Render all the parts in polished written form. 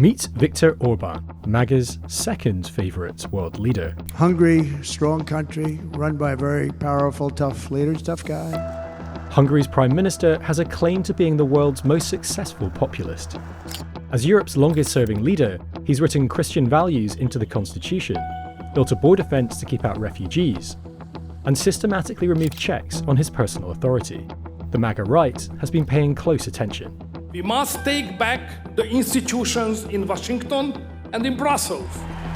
Meet Viktor Orban, MAGA's second favourite world leader. Hungary, strong country, run by a very powerful, tough leader, tough guy. Hungary's Prime Minister has a claim to being the world's most successful populist. As Europe's longest-serving leader, he's written Christian values into the constitution, built a border fence to keep out refugees, and systematically removed checks on his personal authority. The MAGA right has been paying close attention. We must take back the institutions in Washington and in Brussels.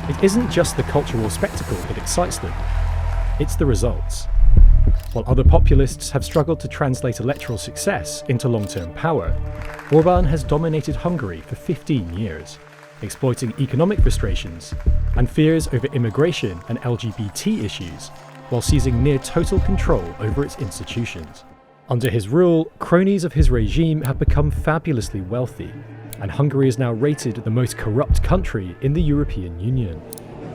It isn't just the cultural spectacle that excites them, it's the results. While other populists have struggled to translate electoral success into long-term power, Orban has dominated Hungary for 15 years, exploiting economic frustrations and fears over immigration and LGBT issues, while seizing near total control over its institutions. Under his rule, cronies of his regime have become fabulously wealthy, and Hungary is now rated the most corrupt country in the European Union.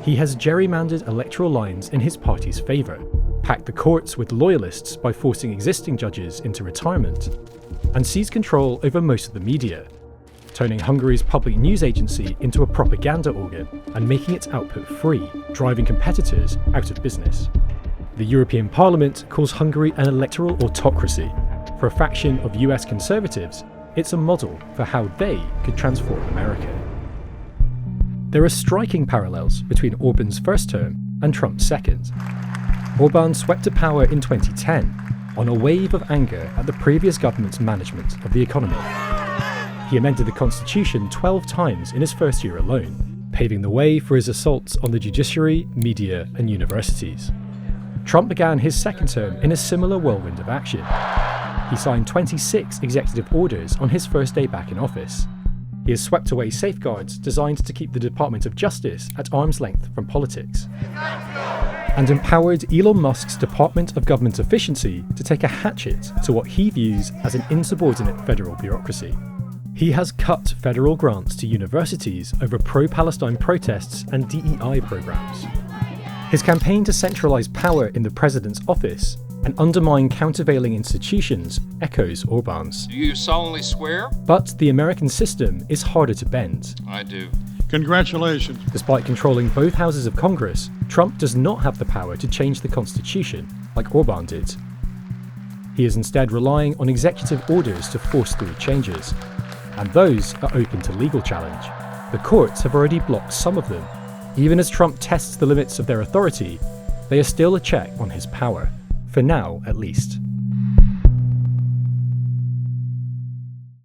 He has gerrymandered electoral lines in his party's favour, packed the courts with loyalists by forcing existing judges into retirement, and seized control over most of the media, turning Hungary's public news agency into a propaganda organ and making its output free, driving competitors out of business. The European Parliament calls Hungary an electoral autocracy. For a faction of US conservatives, it's a model for how they could transform America. There are striking parallels between Orban's first term and Trump's second. Orban swept to power in 2010 on a wave of anger at the previous government's management of the economy. He amended the constitution 12 times in his first year alone, paving the way for his assaults on the judiciary, media, and universities. Trump began his second term in a similar whirlwind of action. He signed 26 executive orders on his first day back in office. He has swept away safeguards designed to keep the Department of Justice at arm's length from politics, and empowered Elon Musk's Department of Government Efficiency to take a hatchet to what he views as an insubordinate federal bureaucracy. He has cut federal grants to universities over pro-Palestine protests and DEI programs. His campaign to centralise power in the president's office and undermine countervailing institutions echoes Orban's. Do you solemnly swear? But the American system is harder to bend. I do. Congratulations. Despite controlling both houses of Congress, Trump does not have the power to change the constitution like Orban did. He is instead relying on executive orders to force through changes, and those are open to legal challenge. The courts have already blocked some of them. Even as Trump tests the limits of their authority, they are still a check on his power, for now at least.